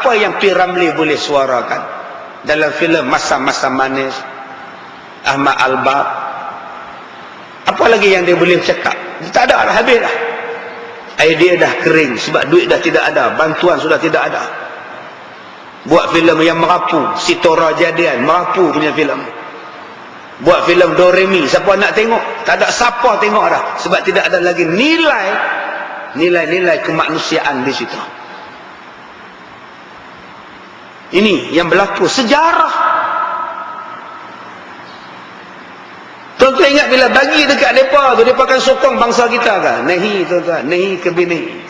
apa yang P. Ramlee boleh suarakan dalam filem Masa-Masa Manis, Ahmad Albab? Apa lagi yang dia boleh cakap? Tak ada, habis dah. Idea dah kering sebab duit dah tidak ada, bantuan sudah tidak ada. Buat filem yang merapu, Sitora Jadian, merapu punya filem. Buat filem Doremi, siapa nak tengok? Tak ada siapa tengok dah sebab tidak ada lagi nilai kemanusiaan di situ. Ini yang berlaku sejarah. Tuan-tuan ingat bila bagi dekat mereka tu, mereka akan sokong bangsa kita kan? Nahi tuan-tuan, nahi ke bini.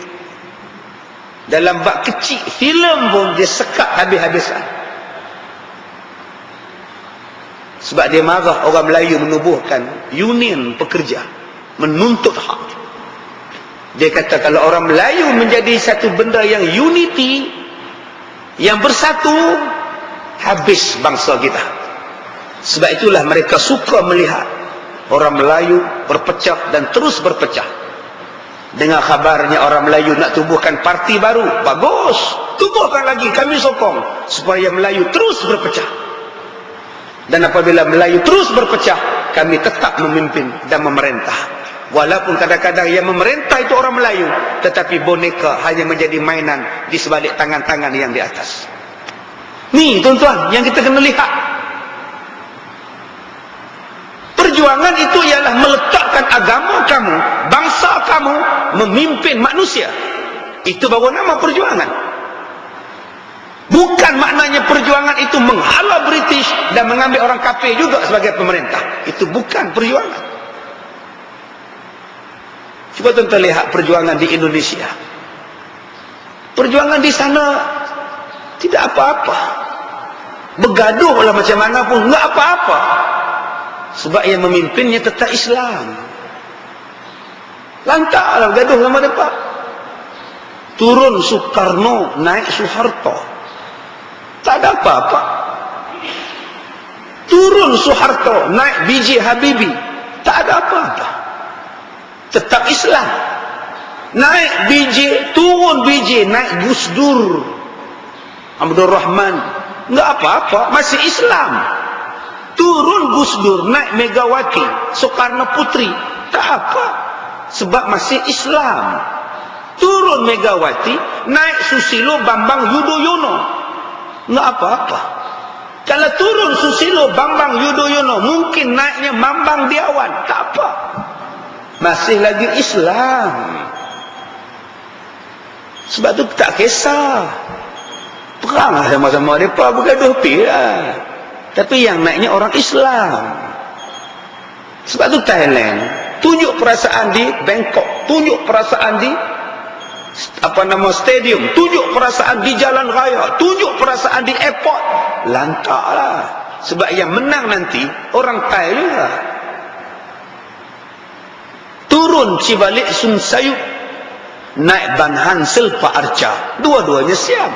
Dalam bab kecil, filem pun dia sekat habis-habisan. Sebab dia marah orang Melayu menubuhkan union pekerja, menuntut hak. Dia kata kalau orang Melayu menjadi satu benda yang unity, yang bersatu, habis bangsa kita. Sebab itulah mereka suka melihat orang Melayu berpecah dan terus berpecah. Dengar khabarnya orang Melayu nak tubuhkan parti baru, bagus, tubuhkan lagi, kami sokong supaya Melayu terus berpecah. Dan apabila Melayu terus berpecah, kami tetap memimpin dan memerintah. Walaupun kadang-kadang yang memerintah itu orang Melayu, tetapi boneka hanya menjadi mainan di sebalik tangan-tangan yang di atas. Ni tuan-tuan yang kita kena lihat. Perjuangan itu ialah meletakkan agama kamu, bangsa kamu memimpin manusia. Itu baru nama perjuangan. Bukan maknanya perjuangan itu menghala British dan mengambil orang kafir juga sebagai pemerintah. Itu bukan perjuangan. Cuba tuan-tuan lihat perjuangan di Indonesia. Perjuangan di sana tidak apa-apa. Bergaduhlah macam mana pun, enggak apa-apa. Sebab yang memimpinnya tetap Islam. Lantaklah bergaduh sama mereka. Turun Soekarno, naik Soeharto. Tak ada apa-apa. Turun Soeharto, naik B.J. Habibie. Tak ada apa-apa. Tetap Islam. Naik B.J., turun B.J., naik Gus Dur, Abdul Rahman. Enggak apa-apa, masih Islam. Turun Gus Dur, naik Megawati, Soekarno Putri. Tak apa. Sebab masih Islam. Turun Megawati, naik Susilo Bambang Yudhoyono. Enggak apa-apa. Kalau turun Susilo Bambang Yudhoyono, mungkin naiknya Mambang Diawan. Tak apa. Masih lagi Islam. Sebab tu tak kisah. Peranglah sama-sama mereka, bergaduh lah. Tapi yang naiknya orang Islam. Sebab tu Thailand tunjuk perasaan di Bangkok, tunjuk perasaan di stadium, tunjuk perasaan di jalan raya, tunjuk perasaan di airport. Lantaklah. Sebab yang menang nanti orang Thai juga. Turun Cibalik Sun Sayup, naik Banhan Silpa Arca. Dua-duanya Siam.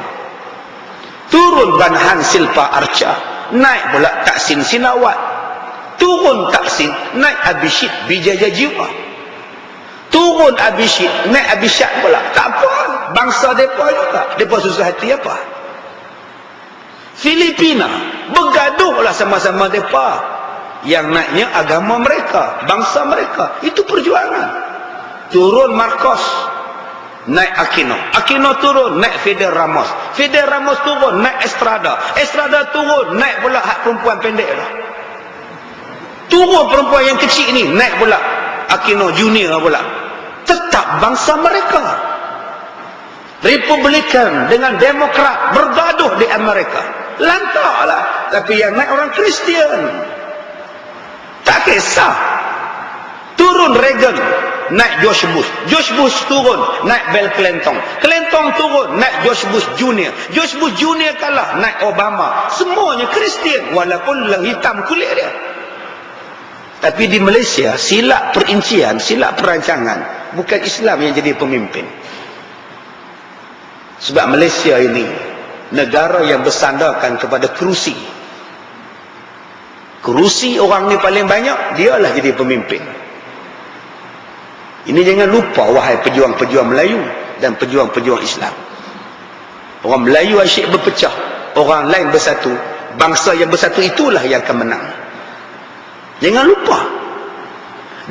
Turun Banhan Silpa Arca, naik pula Taksin Sinawat. Turun Taksin, naik Abhisit Bijaya Jiwa. Turun Abhisit, naik Abhisyat pula. Tak apa. Bangsa mereka juga. Mereka susah hati apa? Filipina, bergaduhlah sama-sama mereka. Yang naiknya agama mereka, bangsa mereka. Itu perjuangan. Turun Marcos, naik Aquino. Aquino turun, naik Fidel Ramos. Fidel Ramos turun, naik Estrada. Estrada turun, naik pula hak perempuan pendek dah. Turun perempuan yang kecil ni, naik pula Aquino Junior pula. Tetap bangsa mereka. Republikan dengan Demokrat bergaduh di Amerika. Lantaklah. Tapi yang naik orang Kristian. Tak kisah. Turun Reagan, naik George Bush. George Bush turun, naik Bill Clinton. Clinton turun, naik George Bush Junior. George Bush Junior kalah, naik Obama. Semuanya Kristian, walaupun hitam kulit dia. Tapi di Malaysia, silap perincian, silap perancangan, bukan Islam yang jadi pemimpin. Sebab Malaysia ini negara yang bersandarkan kepada kerusi. Kerusi orang ni paling banyak, dialah jadi pemimpin. Ini jangan lupa, wahai pejuang-pejuang Melayu dan pejuang-pejuang Islam. Orang Melayu asyik berpecah, orang lain bersatu. Bangsa yang bersatu itulah yang akan menang. Jangan lupa.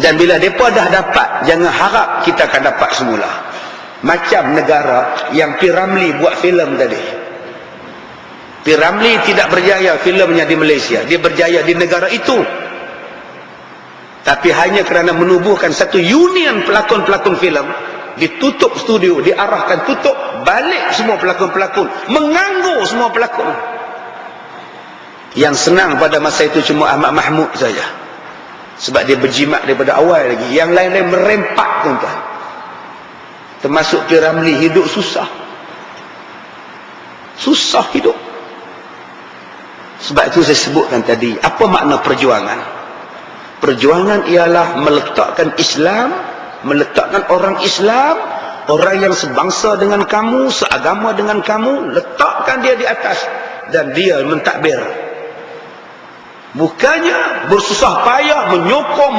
Dan bila mereka dah dapat, jangan harap kita akan dapat semula. Macam negara yang P. Ramlee buat filem tadi. P. Ramlee tidak berjaya filmnya di Malaysia, dia berjaya di negara itu. Tapi hanya kerana menubuhkan satu union pelakon-pelakon filem, ditutup studio, diarahkan tutup, balik semua pelakon-pelakon, menganggur semua pelakon. Yang senang pada masa itu cuma Ahmad Mahmud saja, sebab dia berjimat daripada awal lagi. Yang lain-lain merempak, tuan-tuan. Termasuk P. Ramlee, hidup susah. Susah hidup. Sebab itu saya sebutkan tadi, apa makna perjuangan? Perjuangan ialah meletakkan Islam, meletakkan orang Islam, orang yang sebangsa dengan kamu, seagama dengan kamu, letakkan dia di atas dan dia mentadbir. Bukannya bersusah payah menyokong,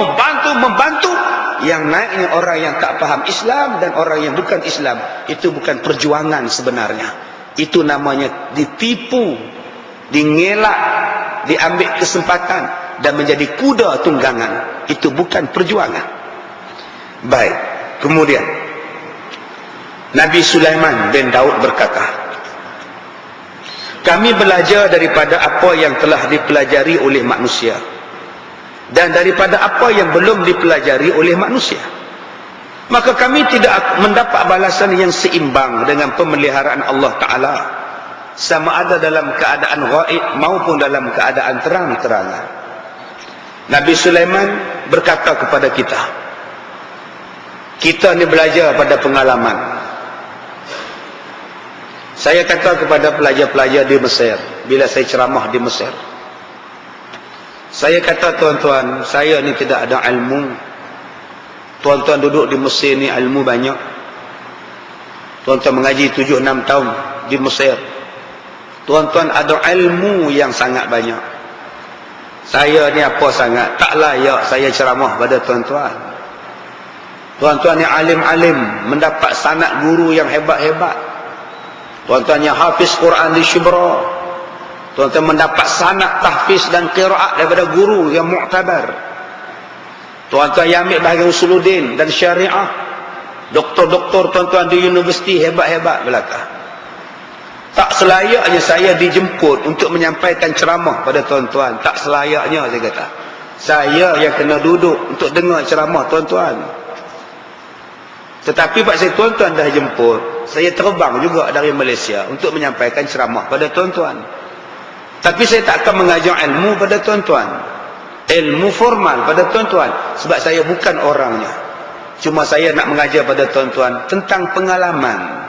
membantu. Yang naiknya orang yang tak faham Islam dan orang yang bukan Islam. Itu bukan perjuangan sebenarnya. Itu namanya ditipu, dingelak, diambil kesempatan dan menjadi kuda tunggangan. Itu bukan perjuangan. Baik, kemudian Nabi Sulaiman bin Daud berkata, kami belajar daripada apa yang telah dipelajari oleh manusia dan daripada apa yang belum dipelajari oleh manusia. Maka kami tidak mendapat balasan yang seimbang dengan pemeliharaan Allah Ta'ala, sama ada dalam keadaan ghaib maupun dalam keadaan terang-terangan. Nabi Sulaiman berkata kepada kita ni belajar pada pengalaman. Saya kata kepada pelajar-pelajar di Mesir, bila saya ceramah di Mesir, saya kata, tuan-tuan, saya ni tidak ada ilmu. Tuan-tuan duduk di Mesir ni ilmu banyak. Tuan-tuan mengaji 7-6 tahun di Mesir. Tuan-tuan ada ilmu yang sangat banyak. Saya ni apa sangat, tak layak saya ceramah pada tuan-tuan. Tuan-tuan ni alim-alim, mendapat sanad guru yang hebat-hebat. Tuan-tuan yang hafiz Quran di Syubra. Tuan-tuan mendapat sanad tahfiz dan qiraat daripada guru yang mu'tabar. Tuan-tuan yang ambil bahagian usuluddin dan syariah. Doktor-doktor tuan-tuan di universiti hebat-hebat belaka. Tak selayaknya saya dijemput untuk menyampaikan ceramah pada tuan-tuan. Tak selayaknya saya kata. Saya yang kena duduk untuk dengar ceramah tuan-tuan. Tetapi pak saya tuan-tuan dah jemput, saya terbang juga dari Malaysia untuk menyampaikan ceramah pada tuan-tuan. Tapi saya tak akan mengajar ilmu pada tuan-tuan, ilmu formal pada tuan-tuan, sebab saya bukan orangnya. Cuma saya nak mengajar pada tuan-tuan tentang pengalaman.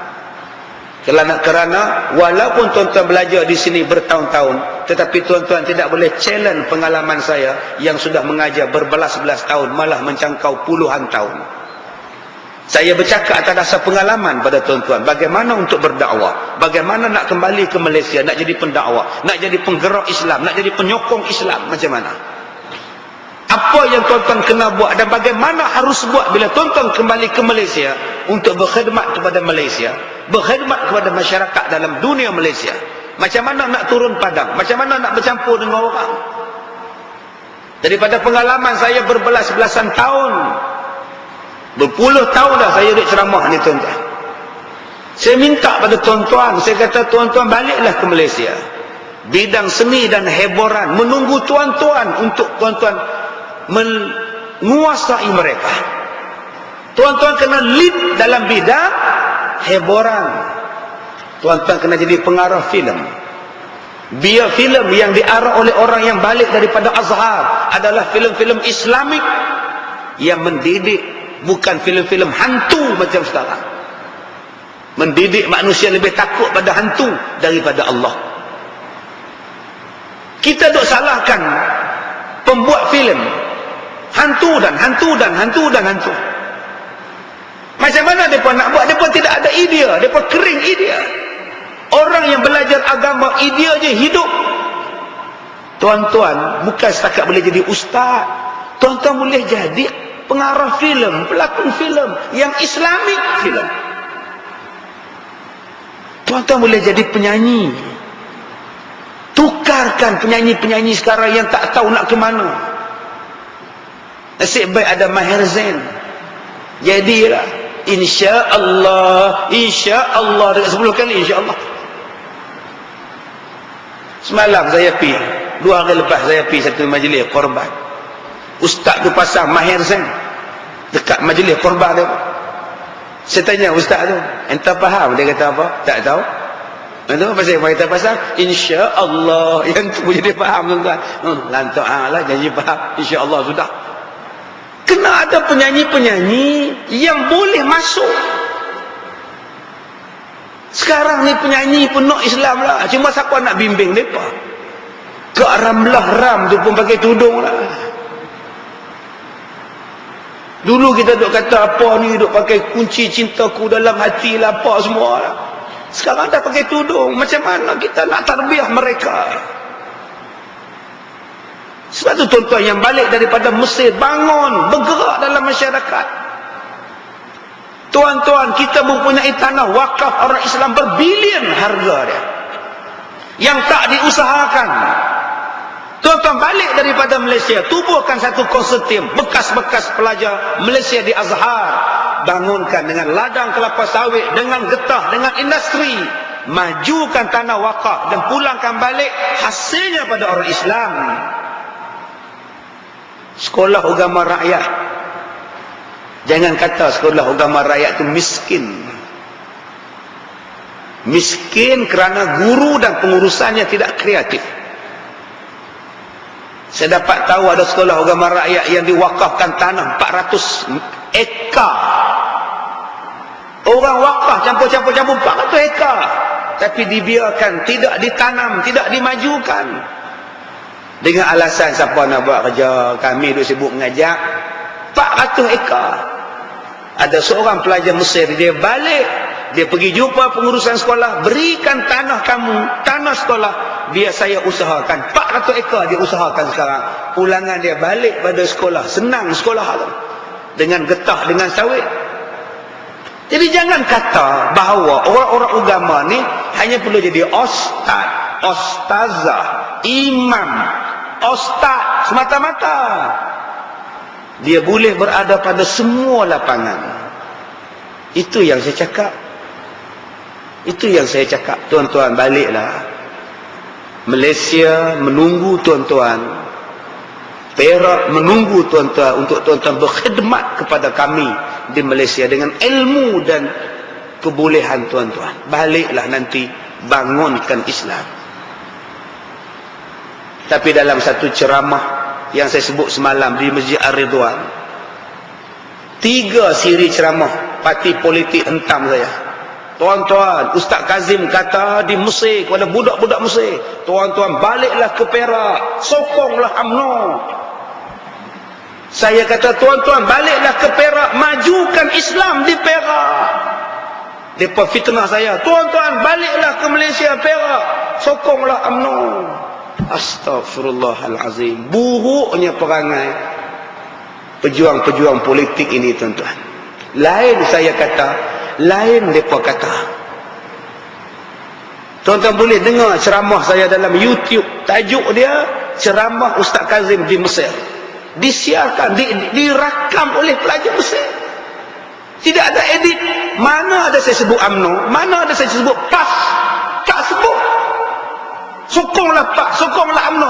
Kerana walaupun tuan-tuan belajar di sini bertahun-tahun, tetapi tuan-tuan tidak boleh challenge pengalaman saya yang sudah mengajar berbelas-belas tahun, malah mencangkau puluhan tahun. Saya bercakap atas dasar pengalaman pada tuan-tuan. Bagaimana untuk berdakwah. Bagaimana nak kembali ke Malaysia. Nak jadi pendakwah. Nak jadi penggerak Islam. Nak jadi penyokong Islam. Macam mana. Apa yang tuan-tuan kena buat. Dan bagaimana harus buat bila tuan-tuan kembali ke Malaysia. Untuk berkhidmat kepada Malaysia. Berkhidmat kepada masyarakat dalam dunia Malaysia. Macam mana nak turun padang. Macam mana nak bercampur dengan orang. Daripada pengalaman saya berbelas-belasan tahun. Berpuluh tahun dah saya duduk ceramah ni tuan-tuan. Saya minta pada tuan-tuan, saya kata tuan-tuan baliklah ke Malaysia. Bidang seni dan hiburan menunggu tuan-tuan untuk tuan-tuan menguasai mereka. Tuan-tuan kena lead dalam bidang hiburan. Tuan-tuan kena jadi pengarah filem. Biar filem yang diarah oleh orang yang balik daripada Azhar adalah filem-filem Islamik yang mendidik. Bukan filem-filem hantu macam sekarang. Mendidik manusia lebih takut pada hantu daripada Allah. Kita duk salahkan pembuat filem. Hantu dan hantu dan hantu dan hantu. Macam mana mereka nak buat? Mereka tidak ada idea. Mereka kering idea. Orang yang belajar agama, idea je hidup. Tuan-tuan, bukan setakat boleh jadi ustaz. Tuan-tuan boleh jadi pengarah filem, pelakon filem yang Islamik filem. Tuan-tuan boleh jadi penyanyi. Tukarkan penyanyi-penyanyi sekarang yang tak tahu nak ke mana. Nasib baik ada Maher Zain. Jadilah. InsyaAllah. InsyaAllah. Dekat 10 kali insyaAllah. Semalam saya pergi. 2 hari lepas saya pergi satu majlis korban. Ustaz tu pasang Maher Zain dekat majlis korban dia. Saya tanya ustaz tu, entah faham? Dia kata apa? Tak tahu. Itu pasal kita pasang insya-Allah. Yang tu jadi faham tuan-tuan. Lantak lah janji faham. Insya-Allah sudah. Kena ada penyanyi-penyanyi yang boleh masuk. Sekarang ni penyanyi penuh Islam lah. Cuma siapa nak bimbing mereka? Ke Ramlah Ram tu pun pakai tudung lah. Dulu kita duk kata apa ni, duk pakai kunci cintaku dalam hati lah, apa semua lah. Sekarang dah pakai tudung. Macam mana kita nak tarbiyah mereka? Sebab tu tuan-tuan yang balik daripada Mesir, bangun, bergerak dalam masyarakat. Tuan-tuan, kita mempunyai tanah wakaf orang Islam berbilion harga dia, yang tak diusahakan. Tuan-tuan balik daripada Malaysia, tubuhkan satu konsortium bekas-bekas pelajar Malaysia di Azhar, bangunkan dengan ladang kelapa sawit, dengan getah, dengan industri, majukan tanah wakaf dan pulangkan balik hasilnya pada orang Islam. Sekolah agama rakyat, jangan kata sekolah agama rakyat itu miskin. Miskin kerana guru dan pengurusannya tidak kreatif. Saya dapat tahu ada sekolah agama rakyat yang diwakafkan tanah 400 ekar. Orang wakaf campur-campur 400 ekar. Tapi dibiarkan, tidak ditanam, tidak dimajukan. Dengan alasan siapa nak buat kerja, kami duk sibuk mengajak. 400 ekar. Ada seorang pelajar Mesir, dia balik, dia pergi jumpa pengurusan sekolah, berikan tanah kamu, tanah sekolah, biar saya usahakan. 400 ekar dia usahakan sekarang. Pulangan dia balik pada sekolah, senang sekolah tu, dengan getah, dengan sawit. Jadi jangan kata bahawa orang-orang agama ni hanya perlu jadi ustaz, ustazah, imam, ustaz semata-mata. Dia boleh berada pada semua lapangan. Itu yang saya cakap. Itu yang saya cakap. Tuan-tuan, baliklah. Malaysia menunggu tuan-tuan. Perak menunggu tuan-tuan untuk tuan-tuan berkhidmat kepada kami di Malaysia dengan ilmu dan kebolehan tuan-tuan. Baliklah nanti, bangunkan Islam. Tapi dalam satu ceramah yang saya sebut semalam di Masjid Ar-Ridwan, 3 siri ceramah parti politik hentam saya. Tuan-tuan, Ustaz Kazim kata di Mesir kepada budak-budak Mesir, tuan-tuan baliklah ke Perak, sokonglah UMNO. Saya kata, tuan-tuan baliklah ke Perak, majukan Islam di Perak. Mereka fitnah saya, tuan-tuan baliklah ke Malaysia, Perak, sokonglah UMNO. Astaghfirullahalazim. Buruknya perangai pejuang-pejuang politik ini, tuan-tuan. Lain saya kata, lain mereka kata. Tuan-tuan boleh dengar ceramah saya dalam YouTube. Tajuk dia ceramah Ustaz Kazim di Mesir. Disiarkan, dirakam oleh pelajar Mesir. Tidak ada edit. Mana ada saya sebut UMNO, mana ada saya sebut PAS. Tak sebut. Sokonglah PAS, sokonglah UMNO.